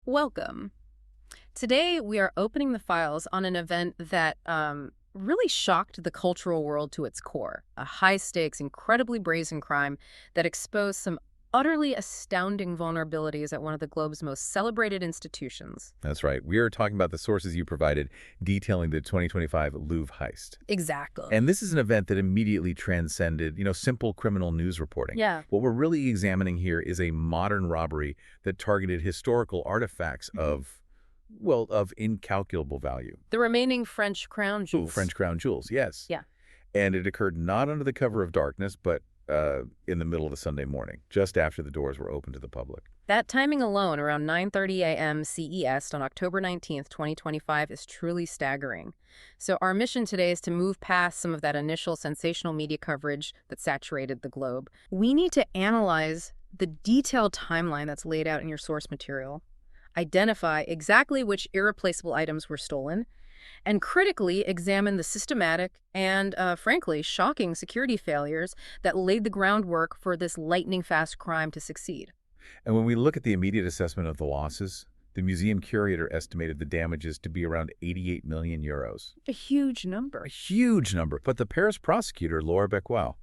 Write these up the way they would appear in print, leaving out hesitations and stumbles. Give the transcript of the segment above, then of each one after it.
Welcome. Today, we are opening the files on an event that really shocked the cultural world to its core. A high-stakes, incredibly brazen crime that exposed some utterly astounding vulnerabilities at one of the globe's most celebrated institutions. That's right. We are talking about the sources you provided detailing the 2025 Louvre Heist. Exactly. And this is an event that immediately transcended, simple criminal news reporting. Yeah. What we're really examining here is a modern robbery that targeted historical artifacts of incalculable value. The remaining French crown jewels. Ooh, French crown jewels, yes. Yeah. And it occurred not under the cover of darkness, but in the middle of a Sunday morning, just after the doors were open to the public. That timing alone, around 9:30 a.m. CEST on October 19th, 2025, is truly staggering. So our mission today is to move past some of that initial sensational media coverage that saturated the globe. We need to analyze the detailed timeline that's laid out in your source material, identify exactly which irreplaceable items were stolen, and critically examine the systematic and, frankly, shocking security failures that laid the groundwork for this lightning-fast crime to succeed. And when we look at the immediate assessment of the losses, the museum curator estimated the damages to be around 88 million euros. A huge number. A huge number. But the Paris prosecutor, Laura Becquel,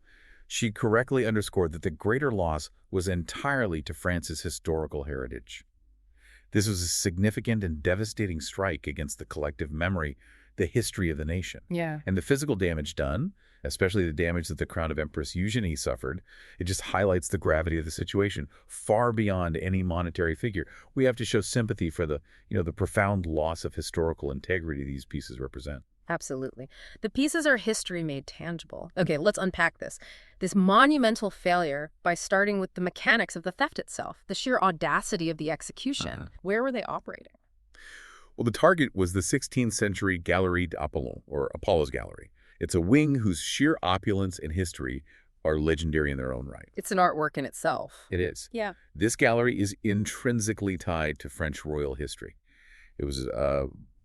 she correctly underscored that the greater loss was entirely to France's historical heritage. This was a significant and devastating strike against the collective memory, the history of the nation. Yeah. And the physical damage done, especially the damage that the crown of Empress Eugénie suffered, it just highlights the gravity of the situation far beyond any monetary figure. We have to show sympathy for the profound loss of historical integrity these pieces represent. Absolutely. The pieces are history made tangible. Okay, let's unpack this. This monumental failure by starting with the mechanics of the theft itself, the sheer audacity of the execution. Where were they operating? Well, the target was the 16th century Galerie d'Apollon, or Apollo's Gallery. It's a wing whose sheer opulence and history are legendary in their own right. It's an artwork in itself. It is. Yeah. This gallery is intrinsically tied to French royal history. It was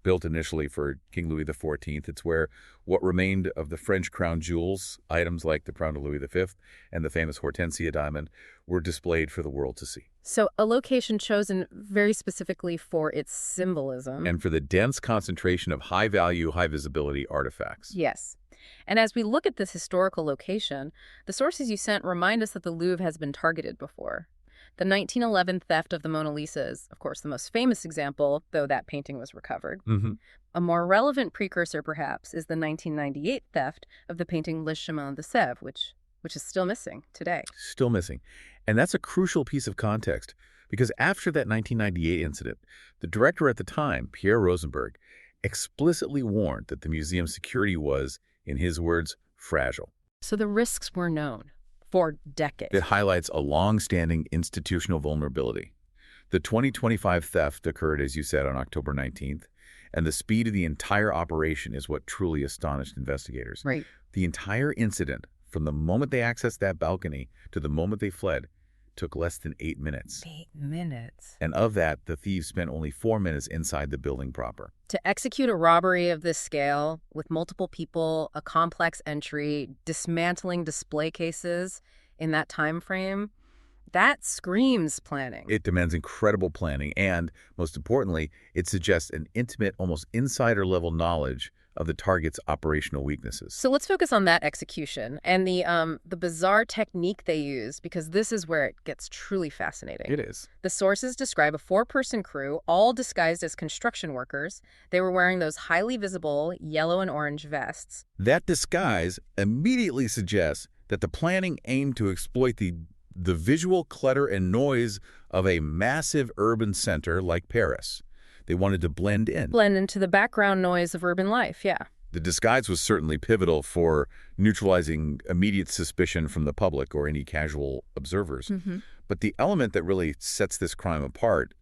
built initially for King Louis XIV. It's where what remained of the French crown jewels, items like the crown of Louis V and the famous Hortense diamond, were displayed for the world to see. So a location chosen very specifically for its symbolism. And for the dense concentration of high-value, high-visibility artifacts. Yes. And as we look at this historical location, the sources you sent remind us that the Louvre has been targeted before. The 1911 theft of the Mona Lisa is, of course, the most famous example, though that painting was recovered. A more relevant precursor, perhaps, is the 1998 theft of the painting Le Chemin de Sèvres, which is still missing today. Still missing. And that's a crucial piece of context, because after that 1998 incident, the director at the time, Pierre Rosenberg, explicitly warned that the museum's security was, in his words, fragile. So the risks were known for decades. It highlights a long-standing institutional vulnerability. The 2025 theft occurred, as you said, on October 19th, and the speed of the entire operation is what truly astonished investigators. Right. The entire incident, from the moment they accessed that balcony to the moment they fled, took less than 8 minutes. 8 minutes. And of that, the thieves spent only 4 minutes inside the building proper. To execute a robbery of this scale, with multiple people, a complex entry, dismantling display cases in that time frame, that screams planning. It demands incredible planning and, most importantly, it suggests an intimate, almost insider-level knowledge of the target's operational weaknesses. So let's focus on that execution and the bizarre technique they use, because this is where it gets truly fascinating. It is. The sources describe a 4-person crew, all disguised as construction workers. They were wearing those highly visible yellow and orange vests. That disguise immediately suggests that the planning aimed to exploit the visual clutter and noise of a massive urban center like Paris. They wanted to blend in. Blend into the background noise of urban life, yeah. The disguise was certainly pivotal for neutralizing immediate suspicion from the public or any casual observers. But the element that really sets this crime apart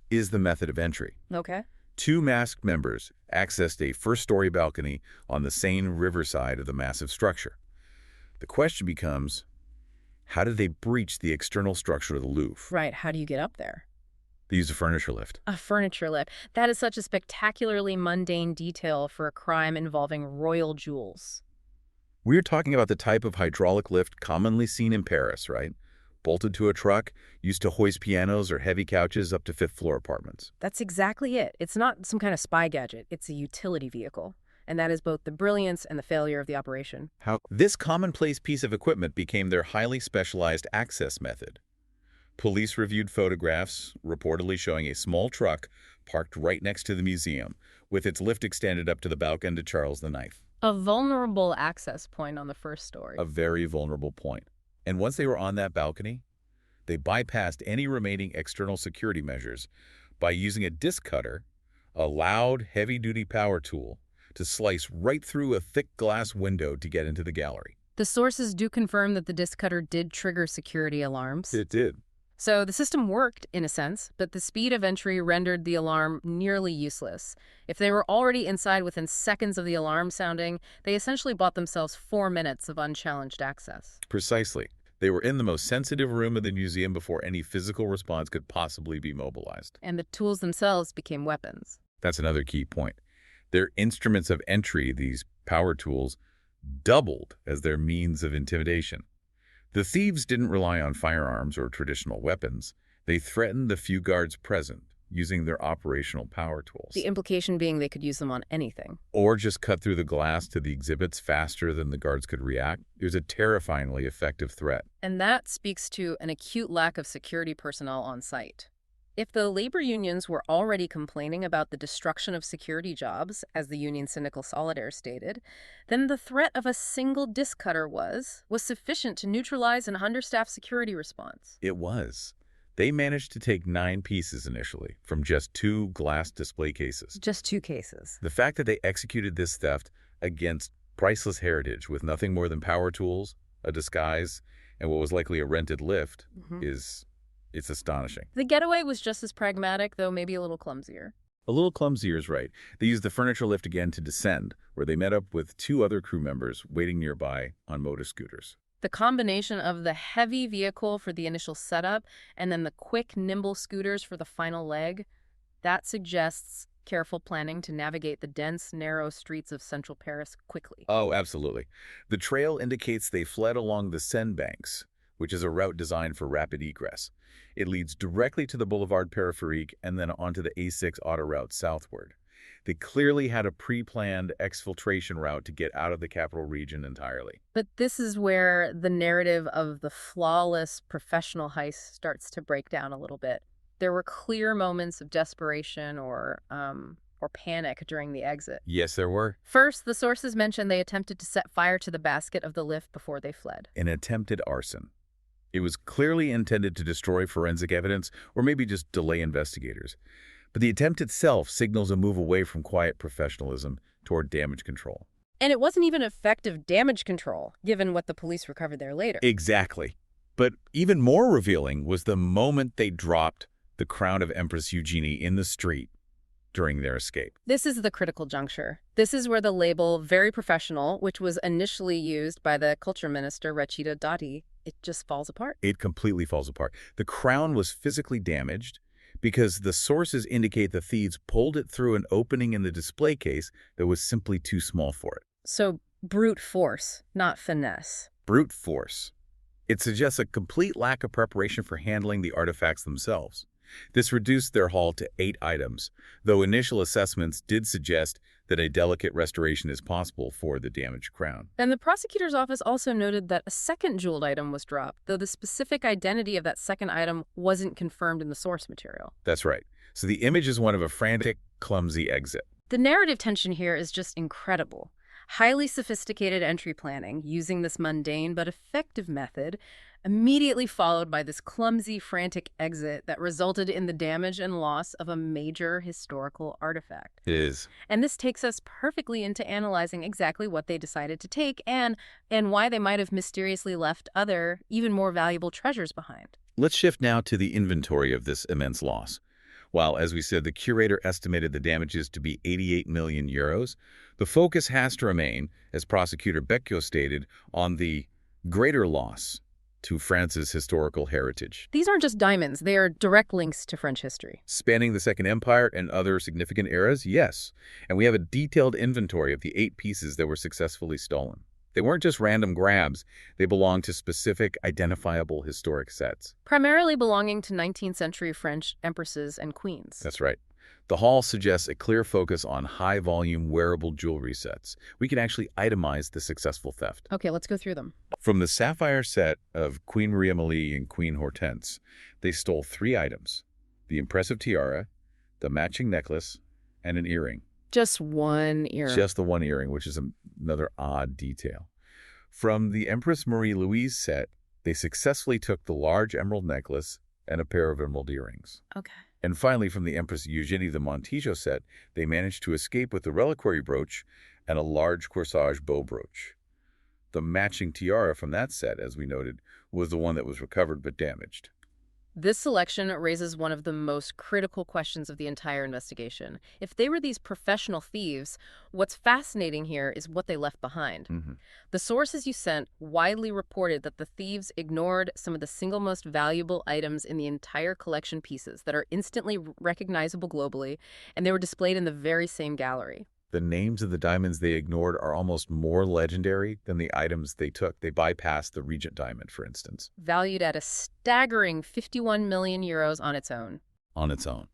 is the method of entry. Okay. 2 masked members accessed a first-story balcony on the Seine riverside of the massive structure. The question becomes, how did they breach the external structure of the Louvre? Right, how do you get up there? They used a furniture lift. A furniture lift. That is such a spectacularly mundane detail for a crime involving royal jewels. We're talking about the type of hydraulic lift commonly seen in Paris, right? bolted to a truck, used to hoist pianos or heavy couches up to fifth-floor apartments. That's exactly it. It's not some kind of spy gadget. It's a utility vehicle. And that is both the brilliance and the failure of the operation. How this commonplace piece of equipment became their highly specialized access method. Police reviewed photographs, reportedly showing a small truck parked right next to the museum, with its lift extended up to the balcony to Charles IX. A vulnerable access point on the first story. A very vulnerable point. And once they were on that balcony, they bypassed any remaining external security measures by using a disc cutter, a loud, heavy-duty power tool, to slice right through a thick glass window to get into the gallery. The sources do confirm that the disc cutter did trigger security alarms. It did. So the system worked, in a sense, but the speed of entry rendered the alarm nearly useless. If they were already inside within seconds of the alarm sounding, they essentially bought themselves 4 minutes of unchallenged access. Precisely. They were in the most sensitive room of the museum before any physical response could possibly be mobilized. And the tools themselves became weapons. That's another key point. Their instruments of entry, these power tools, doubled as their means of intimidation. The thieves didn't rely on firearms or traditional weapons. They threatened the few guards present, using their operational power tools. The implication being they could use them on anything. Or just cut through the glass to the exhibits faster than the guards could react. It was a terrifyingly effective threat. And that speaks to an acute lack of security personnel on site. If the labor unions were already complaining about the destruction of security jobs, as the union's cynical solidaire stated, then the threat of a single disc cutter was sufficient to neutralize an understaffed security response. It was. They managed to take 9 pieces initially, from just 2 glass display cases. Just 2 cases. The fact that they executed this theft against priceless heritage with nothing more than power tools, a disguise, and what was likely a rented lift it's astonishing. The getaway was just as pragmatic, though maybe a little clumsier. A little clumsier is right. They used the furniture lift again to descend, where they met up with 2 other crew members waiting nearby on motor scooters. The combination of the heavy vehicle for the initial setup and then the quick, nimble scooters for the final leg, that suggests careful planning to navigate the dense, narrow streets of central Paris quickly. Oh, absolutely. The trail indicates they fled along the Seine banks, which is a route designed for rapid egress. It leads directly to the Boulevard Périphérique and then onto the A6 autoroute southward. They clearly had a pre-planned exfiltration route to get out of the capital region entirely. But this is where the narrative of the flawless professional heist starts to break down a little bit. There were clear moments of desperation or panic during the exit. Yes, there were. First, the sources mentioned they attempted to set fire to the basket of the lift before they fled. An attempted arson. It was clearly intended to destroy forensic evidence or maybe just delay investigators. But the attempt itself signals a move away from quiet professionalism toward damage control. And it wasn't even effective damage control, given what the police recovered there later. Exactly. But even more revealing was the moment they dropped the crown of Empress Eugénie in the street during their escape. This is the critical juncture. This is where the label "very professional," which was initially used by the culture minister Rachida Dati, it just falls apart. It completely falls apart. The crown was physically damaged because the sources indicate the thieves pulled it through an opening in the display case that was simply too small for it. So brute force, not finesse. Brute force. It suggests a complete lack of preparation for handling the artifacts themselves. This reduced their haul to 8 items, though initial assessments did suggest that a delicate restoration is possible for the damaged crown. And the prosecutor's office also noted that a second jeweled item was dropped, though the specific identity of that second item wasn't confirmed in the source material. That's right. So the image is one of a frantic, clumsy exit. The narrative tension here is just incredible. Highly sophisticated entry planning using this mundane but effective method, immediately followed by this clumsy, frantic exit that resulted in the damage and loss of a major historical artifact. It is. And this takes us perfectly into analyzing exactly what they decided to take and why they might have mysteriously left other, even more valuable treasures behind. Let's shift now to the inventory of this immense loss. While, as we said, the curator estimated the damages to be 88 million euros, the focus has to remain, as prosecutor Becchio stated, on the greater loss to France's historical heritage. These aren't just diamonds, they are direct links to French history. Spanning the Second Empire and other significant eras, yes. And we have a detailed inventory of the 8 pieces that were successfully stolen. They weren't just random grabs. They belonged to specific, identifiable historic sets. Primarily belonging to 19th century French empresses and queens. That's right. The hall suggests a clear focus on high-volume wearable jewelry sets. We can actually itemize the successful theft. Okay, let's go through them. From the sapphire set of Queen Marie-Amélie and Queen Hortense, they stole 3 items: the impressive tiara, the matching necklace, and an earring. Just one earring. Just the one earring, which is another odd detail. From the Empress Marie-Louise set, they successfully took the large emerald necklace and a pair of emerald earrings. Okay. And finally, from the Empress Eugénie the Montijo set, they managed to escape with the reliquary brooch and a large corsage bow brooch. The matching tiara from that set, as we noted, was the one that was recovered but damaged. This selection raises one of the most critical questions of the entire investigation. If they were these professional thieves, what's fascinating here is what they left behind. The sources you sent widely reported that the thieves ignored some of the single most valuable items in the entire collection pieces that are instantly recognizable globally, and they were displayed in the very same gallery. The names of the diamonds they ignored are almost more legendary than the items they took. They bypassed the Regent diamond, for instance. Valued at a staggering 51 million euros on its own. On its own.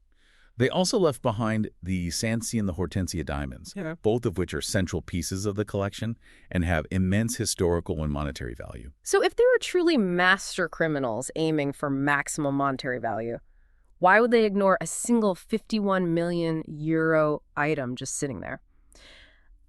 They also left behind the Sancy and the Hortensia diamonds, both of which are central pieces of the collection and have immense historical and monetary value. So if they were truly master criminals aiming for maximum monetary value, why would they ignore a single 51 million euro item just sitting there?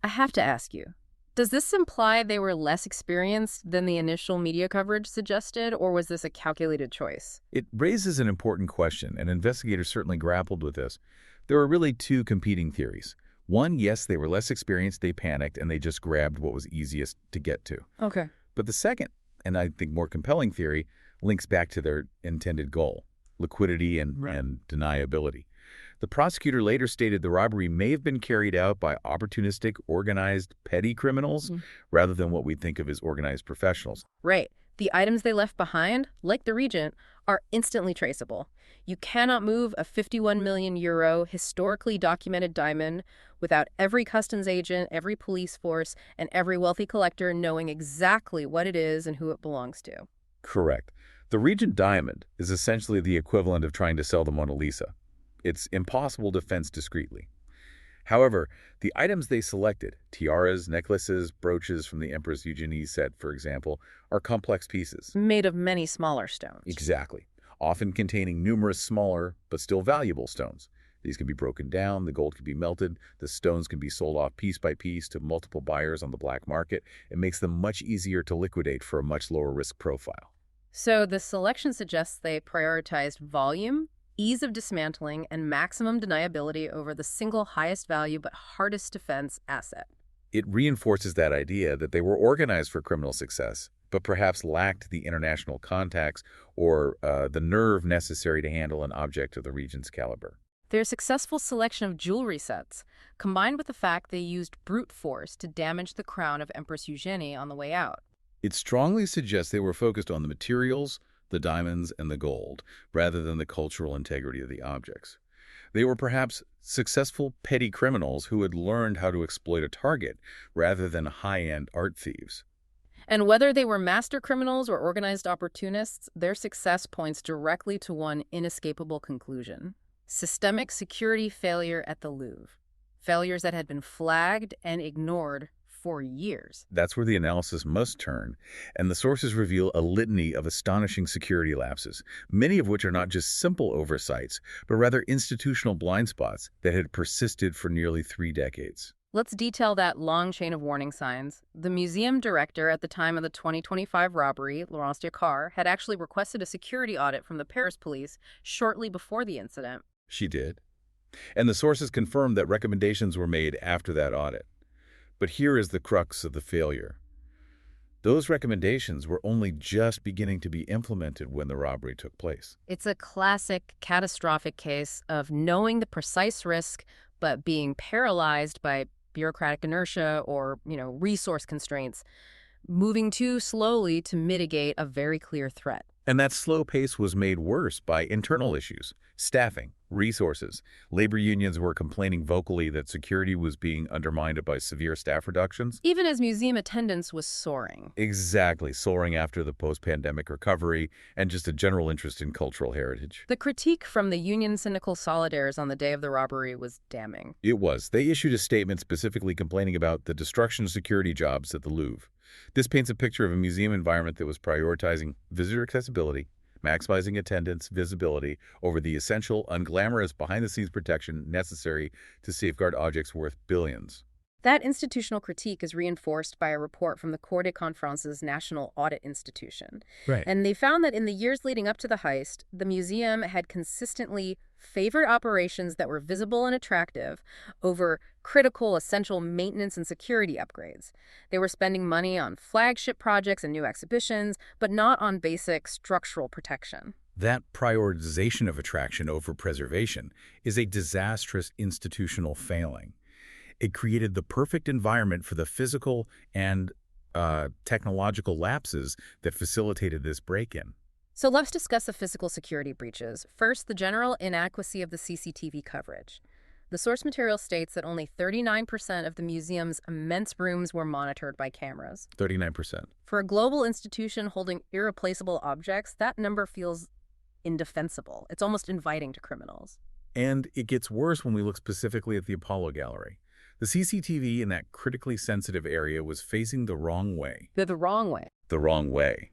I have to ask you, does this imply they were less experienced than the initial media coverage suggested, or was this a calculated choice? It raises an important question, and investigators certainly grappled with this. There were really 2 competing theories. One, yes, they were less experienced, they panicked, and they just grabbed what was easiest to get to. Okay. But the second, and I think more compelling theory, links back to their intended goal: liquidity and deniability. The prosecutor later stated the robbery may have been carried out by opportunistic, organized, petty criminals rather than what we think of as organized professionals. Right. The items they left behind, like the Regent, are instantly traceable. You cannot move a 51 million euro historically documented diamond without every customs agent, every police force, and every wealthy collector knowing exactly what it is and who it belongs to. Correct. The Regent diamond is essentially the equivalent of trying to sell the Mona Lisa. It's impossible to fence discreetly. However, the items they selected, tiaras, necklaces, brooches from the Empress Eugénie set, for example, are complex pieces. Made of many smaller stones. Exactly. Often containing numerous smaller but still valuable stones. These can be broken down, the gold can be melted, the stones can be sold off piece by piece to multiple buyers on the black market. It makes them much easier to liquidate for a much lower risk profile. So the selection suggests they prioritized volume, ease of dismantling, and maximum deniability over the single highest value but hardest to fence asset. It reinforces that idea that they were organized for criminal success, but perhaps lacked the international contacts or the nerve necessary to handle an object of the Regent's caliber. Their successful selection of jewelry sets, combined with the fact they used brute force to damage the crown of Empress Eugénie on the way out. It strongly suggests they were focused on the materials, the diamonds, and the gold, rather than the cultural integrity of the objects. They were perhaps successful petty criminals who had learned how to exploit a target rather than high-end art thieves. And whether they were master criminals or organized opportunists, their success points directly to one inescapable conclusion: systemic security failure at the Louvre. Failures that had been flagged and ignored for years. That's where the analysis must turn, and the sources reveal a litany of astonishing security lapses, many of which are not just simple oversights, but rather institutional blind spots that had persisted for nearly 3 decades. Let's detail that long chain of warning signs. The museum director at the time of the 2025 robbery, Laurence Jacquard, had actually requested a security audit from the Paris police shortly before the incident. She did. And the sources confirmed that recommendations were made after that audit. But here is the crux of the failure. Those recommendations were only just beginning to be implemented when the robbery took place. It's a classic catastrophic case of knowing the precise risk, but being paralyzed by bureaucratic inertia or, resource constraints, moving too slowly to mitigate a very clear threat. And that slow pace was made worse by internal issues, staffing, resources. Labor unions were complaining vocally that security was being undermined by severe staff reductions. Even as museum attendance was soaring. Exactly, soaring after the post-pandemic recovery and just a general interest in cultural heritage. The critique from the Union Cynical Solidaires on the day of the robbery was damning. It was. They issued a statement specifically complaining about the destruction of security jobs at the Louvre. This paints a picture of a museum environment that was prioritizing visitor accessibility, maximizing attendance, visibility, over the essential, unglamorous, behind-the-scenes protection necessary to safeguard objects worth billions. That institutional critique is reinforced by a report from the Cour des Conférences National Audit Institution. Right. And they found that in the years leading up to the heist, the museum had consistently favored operations that were visible and attractive over critical, essential maintenance and security upgrades. They were spending money on flagship projects and new exhibitions, but not on basic structural protection. That prioritization of attraction over preservation is a disastrous institutional failing. It created the perfect environment for the physical and technological lapses that facilitated this break-in. So let's discuss the physical security breaches. First, the general inadequacy of the CCTV coverage. The source material states that only 39% of the museum's immense rooms were monitored by cameras. 39%. For a global institution holding irreplaceable objects, that number feels indefensible. It's almost inviting to criminals. And it gets worse when we look specifically at the Apollo Gallery. The CCTV in that critically sensitive area was facing the wrong way. They're the wrong way. The wrong way.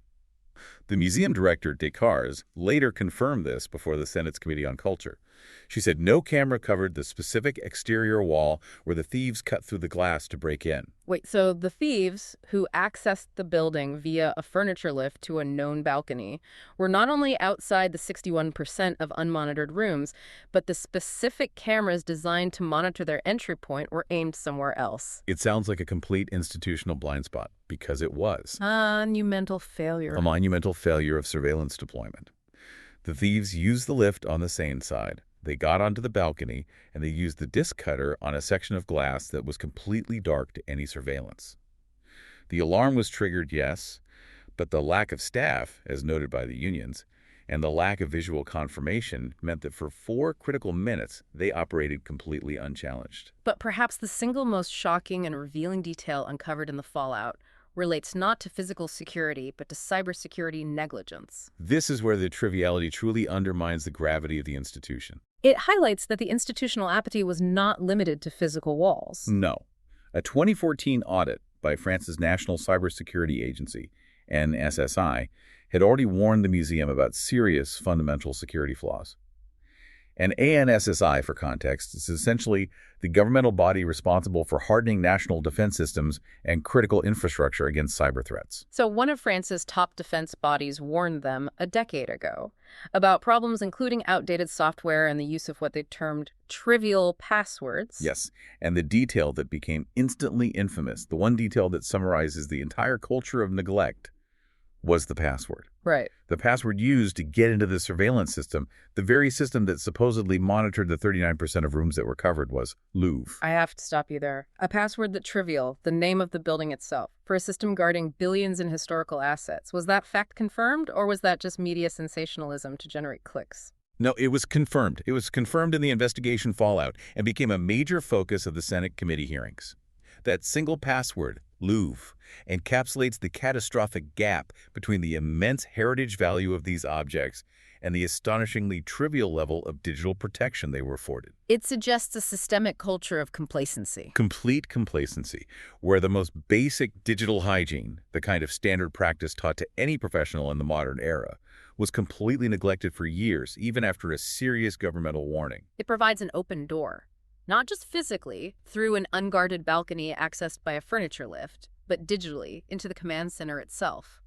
The museum director, Descartes, later confirmed this before the Senate's Committee on Culture. She said no camera covered the specific exterior wall where the thieves cut through the glass to break in. Wait, so the thieves, who accessed the building via a furniture lift to a known balcony, were not only outside the 61% of unmonitored rooms, but the specific cameras designed to monitor their entry point were aimed somewhere else. It sounds like a complete institutional blind spot, because it was. Monumental failure. A monumental failure of surveillance deployment. The thieves used the lift on the Seine side. They got onto the balcony, and they used the disc cutter on a section of glass that was completely dark to any surveillance. The alarm was triggered, yes, but the lack of staff, as noted by the unions, and the lack of visual confirmation meant that for 4 critical minutes, they operated completely unchallenged. But perhaps the single most shocking and revealing detail uncovered in the fallout relates not to physical security, but to cybersecurity negligence. This is where the triviality truly undermines the gravity of the institution. It highlights that the institutional apathy was not limited to physical walls. No. A 2014 audit by France's National Cybersecurity Agency, NSSI, had already warned the museum about serious fundamental security flaws. And ANSSI, for context, is essentially the governmental body responsible for hardening national defense systems and critical infrastructure against cyber threats. So one of France's top defense bodies warned them a decade ago about problems including outdated software and the use of what they termed trivial passwords. Yes, and the detail that became instantly infamous, the one detail that summarizes the entire culture of neglect, was the password. Right. The password used to get into the surveillance system, the very system that supposedly monitored the 39% of rooms that were covered, was Louvre. I have to stop you there. A password that trivial, the name of the building itself, for a system guarding billions in historical assets. Was that fact confirmed, or was that just media sensationalism to generate clicks? No, it was confirmed. It was confirmed in the investigation fallout and became a major focus of the Senate committee hearings. That single password, Louvre, encapsulates the catastrophic gap between the immense heritage value of these objects and the astonishingly trivial level of digital protection they were afforded. It suggests a systemic culture of complacency. Complete complacency, where the most basic digital hygiene, the kind of standard practice taught to any professional in the modern era, was completely neglected for years, even after a serious governmental warning. It provides an open door, not just physically, through an unguarded balcony accessed by a furniture lift, but digitally, into the command center itself.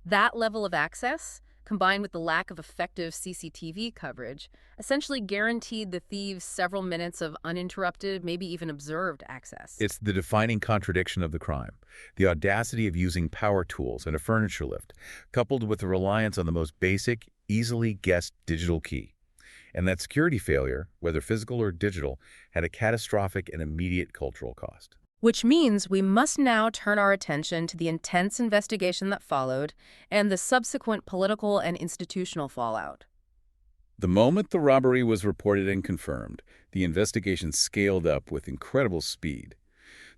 That level of access, combined with the lack of effective CCTV coverage, essentially guaranteed the thieves several minutes of uninterrupted, maybe even observed access. It's the defining contradiction of the crime, the audacity of using power tools and a furniture lift, coupled with the reliance on the most basic, easily guessed digital key. And that security failure, whether physical or digital, had a catastrophic and immediate cultural cost. Which means we must now turn our attention to the intense investigation that followed and the subsequent political and institutional fallout. The moment the robbery was reported and confirmed, the investigation scaled up with incredible speed.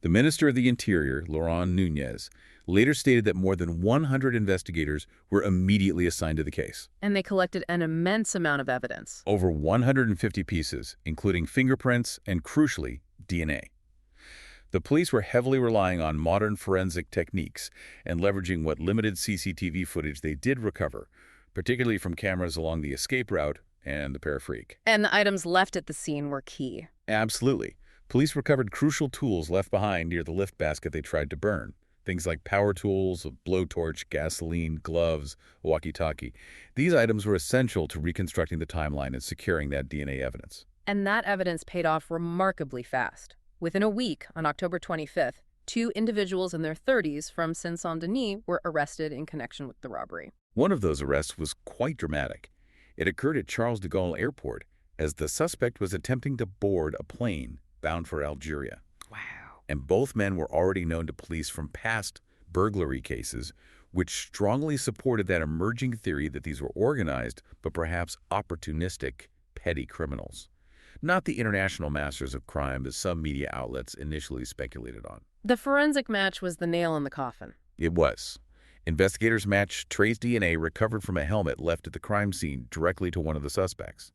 The Minister of the Interior, Laurent Nunez, later stated that more than 100 investigators were immediately assigned to the case. And they collected an immense amount of evidence. Over 150 pieces, including fingerprints and, crucially, DNA. The police were heavily relying on modern forensic techniques and leveraging what limited CCTV footage they did recover, particularly from cameras along the escape route and the Periferique. And the items left at the scene were key. Absolutely. Police recovered crucial tools left behind near the lift basket they tried to burn. Things like power tools, a blowtorch, gasoline, gloves, a walkie-talkie. These items were essential to reconstructing the timeline and securing that DNA evidence. And that evidence paid off remarkably fast. Within a week, on October 25th, 2 individuals in their 30s from Saint-Saint-Denis were arrested in connection with the robbery. One of those arrests was quite dramatic. It occurred at Charles de Gaulle Airport as the suspect was attempting to board a plane bound for Algeria. Wow. And both men were already known to police from past burglary cases, which strongly supported that emerging theory that these were organized but perhaps opportunistic, petty criminals. Not the international masters of crime as some media outlets initially speculated on. The forensic match was the nail in the coffin. It was. Investigators matched trace DNA recovered from a helmet left at the crime scene directly to one of the suspects.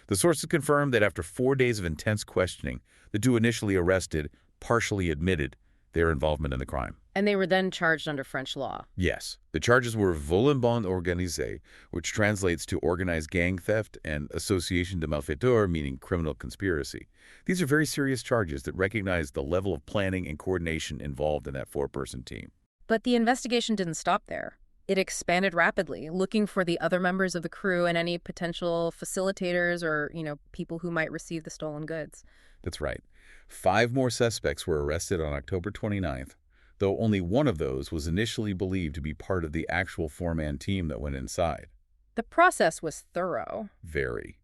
The sources confirmed that after 4 days of intense questioning, the 2 initially arrested partially admitted their involvement in the crime. And they were then charged under French law. Yes. The charges were vol en bande organisé, which translates to organized gang theft, and association de malfaiteurs, meaning criminal conspiracy. These are very serious charges that recognize the level of planning and coordination involved in that 4-person team. But the investigation didn't stop there. It expanded rapidly, looking for the other members of the crew and any potential facilitators or, people who might receive the stolen goods. That's right. 5 more suspects were arrested on October 29th, though only one of those was initially believed to be part of the actual 4-man team that went inside. The process was thorough. Very.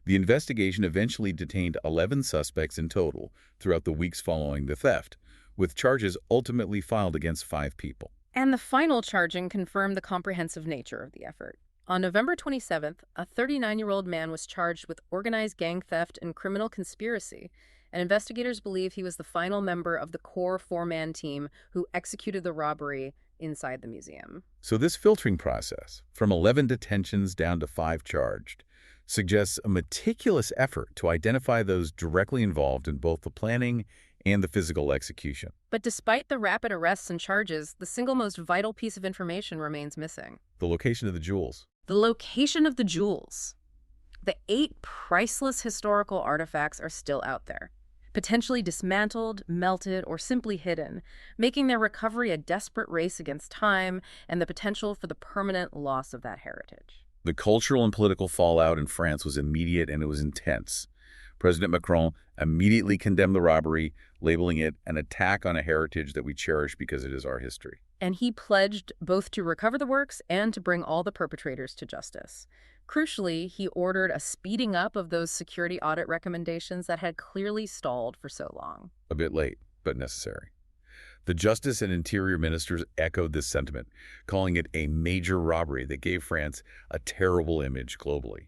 The investigation eventually detained 11 suspects in total throughout the weeks following the theft, with charges ultimately filed against 5 people. And the final charging confirmed the comprehensive nature of the effort. On November 27th, a 39-year-old man was charged with organized gang theft and criminal conspiracy, and investigators believe he was the final member of the core 4-man team who executed the robbery inside the museum. So this filtering process, from 11 detentions down to 5 charged, suggests a meticulous effort to identify those directly involved in both the planning and the physical execution. But despite the rapid arrests and charges, the single most vital piece of information remains missing. The location of the jewels. The location of the jewels. The 8 priceless historical artifacts are still out there, potentially dismantled, melted, or simply hidden, making their recovery a desperate race against time and the potential for the permanent loss of that heritage. The cultural and political fallout in France was immediate and it was intense. President Macron immediately condemned the robbery, labeling it an attack on a heritage that we cherish because it is our history. And he pledged both to recover the works and to bring all the perpetrators to justice. Crucially, he ordered a speeding up of those security audit recommendations that had clearly stalled for so long. A bit late, but necessary. The Justice and Interior ministers echoed this sentiment, calling it a major robbery that gave France a terrible image globally.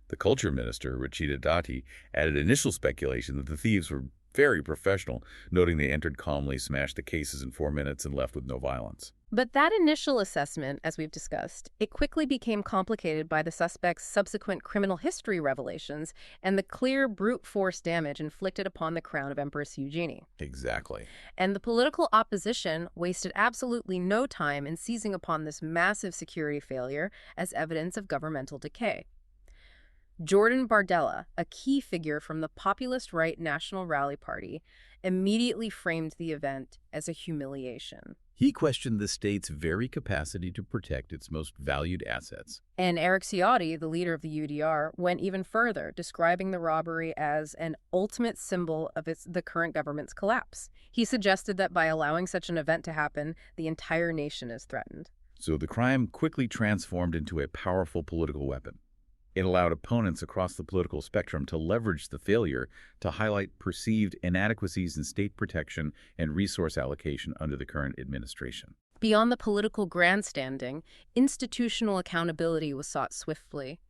The Culture Minister, Rachida Dati, added initial speculation that the thieves were very professional, noting they entered calmly, smashed the cases in 4 minutes, and left with no violence. But that initial assessment, as we've discussed, it quickly became complicated by the suspect's subsequent criminal history revelations and the clear brute force damage inflicted upon the crown of Empress Eugénie. Exactly. And the political opposition wasted absolutely no time in seizing upon this massive security failure as evidence of governmental decay. Jordan Bardella, a key figure from the populist right National Rally Party, immediately framed the event as a humiliation. He questioned the state's very capacity to protect its most valued assets. And Eric Ciotti, the leader of the UDR, went even further, describing the robbery as an ultimate symbol of the current government's collapse. He suggested that by allowing such an event to happen, the entire nation is threatened. So the crime quickly transformed into a powerful political weapon. It allowed opponents across the political spectrum to leverage the failure to highlight perceived inadequacies in state protection and resource allocation under the current administration. Beyond the political grandstanding, institutional accountability was sought swiftly.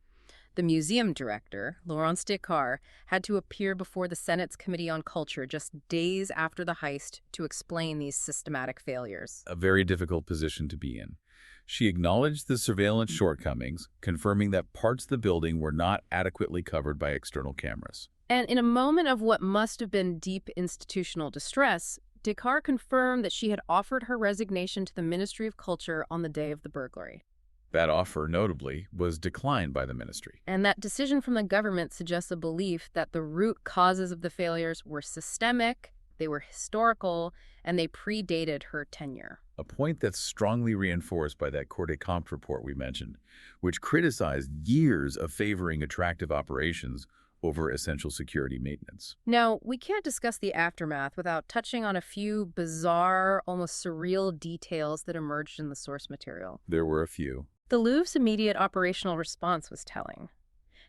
The museum director, Laurence Descartes, had to appear before the Senate's Committee on Culture just days after the heist to explain these systematic failures. A very difficult position to be in. She acknowledged the surveillance shortcomings, confirming that parts of the building were not adequately covered by external cameras. And in a moment of what must have been deep institutional distress, Descartes confirmed that she had offered her resignation to the Ministry of Culture on the day of the burglary. That offer, notably, was declined by the ministry. And that decision from the government suggests a belief that the root causes of the failures were systemic, they were historical, and they predated her tenure. A point that's strongly reinforced by that Cour des Comptes report we mentioned, which criticized years of favoring attractive operations over essential security maintenance. Now, we can't discuss the aftermath without touching on a few bizarre, almost surreal details that emerged in the source material. There were a few. The Louvre's immediate operational response was telling.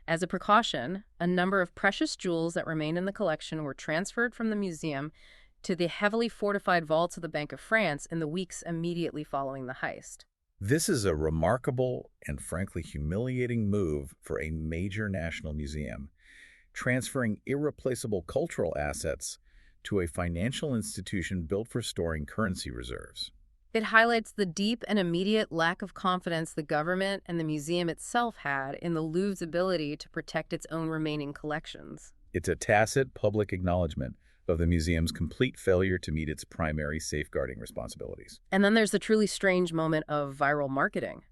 As a precaution, a number of precious jewels that remained in the collection were transferred from the museum to the heavily fortified vaults of the Bank of France in the weeks immediately following the heist. This is a remarkable and frankly humiliating move for a major national museum, transferring irreplaceable cultural assets to a financial institution built for storing currency reserves. It highlights the deep and immediate lack of confidence the government and the museum itself had in the Louvre's ability to protect its own remaining collections. It's a tacit public acknowledgement of the museum's complete failure to meet its primary safeguarding responsibilities. And then there's the truly strange moment of viral marketing.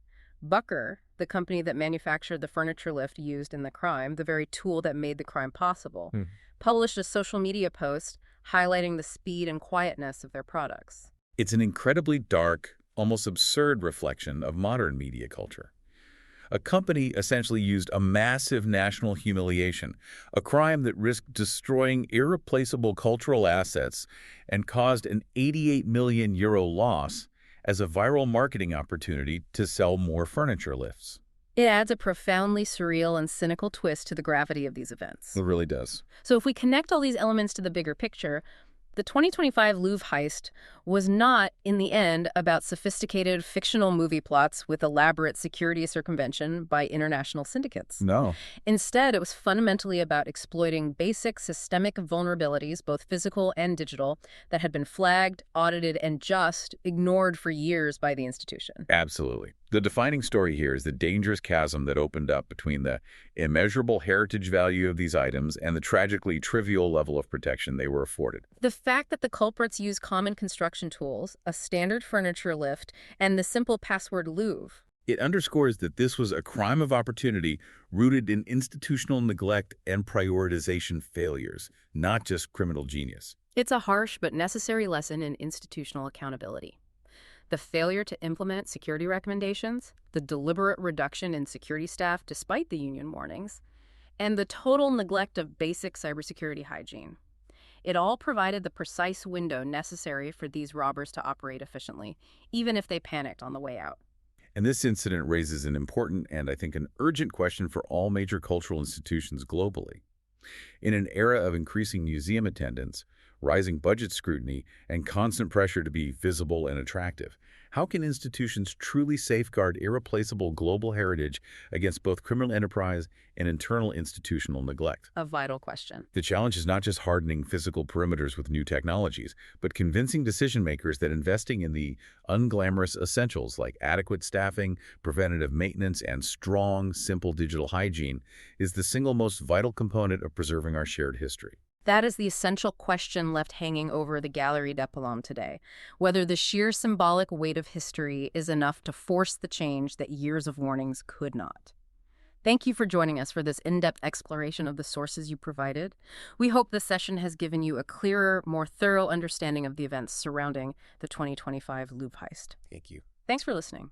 Bucker, the company that manufactured the furniture lift used in the crime, the very tool that made the crime possible, published a social media post highlighting the speed and quietness of their products. It's an incredibly dark, almost absurd reflection of modern media culture. A company essentially used a massive national humiliation, a crime that risked destroying irreplaceable cultural assets and caused an €88 million loss as a viral marketing opportunity to sell more furniture lifts. It adds a profoundly surreal and cynical twist to the gravity of these events. It really does. So if we connect all these elements to the bigger picture, the 2025 Louvre heist was not, in the end, about sophisticated fictional movie plots with elaborate security circumvention by international syndicates. No. Instead, it was fundamentally about exploiting basic systemic vulnerabilities, both physical and digital, that had been flagged, audited, and just ignored for years by the institution. Absolutely. The defining story here is the dangerous chasm that opened up between the immeasurable heritage value of these items and the tragically trivial level of protection they were afforded. The fact that the culprits used common construction tools, a standard furniture lift, and the simple password Louvre. It underscores that this was a crime of opportunity rooted in institutional neglect and prioritization failures, not just criminal genius. It's a harsh but necessary lesson in institutional accountability. The failure to implement security recommendations, the deliberate reduction in security staff despite the union warnings, and the total neglect of basic cybersecurity hygiene. It all provided the precise window necessary for these robbers to operate efficiently, even if they panicked on the way out. And this incident raises an important and, I think, an urgent question for all major cultural institutions globally. In an era of increasing museum attendance, rising budget scrutiny, and constant pressure to be visible and attractive, how can institutions truly safeguard irreplaceable global heritage against both criminal enterprise and internal institutional neglect? A vital question. The challenge is not just hardening physical perimeters with new technologies, but convincing decision makers that investing in the unglamorous essentials like adequate staffing, preventative maintenance, and strong, simple digital hygiene is the single most vital component of preserving our shared history. That is the essential question left hanging over the Galerie des Palais today, whether the sheer symbolic weight of history is enough to force the change that years of warnings could not. Thank you for joining us for this in-depth exploration of the sources you provided. We hope this session has given you a clearer, more thorough understanding of the events surrounding the 2025 Louvre heist. Thank you. Thanks for listening.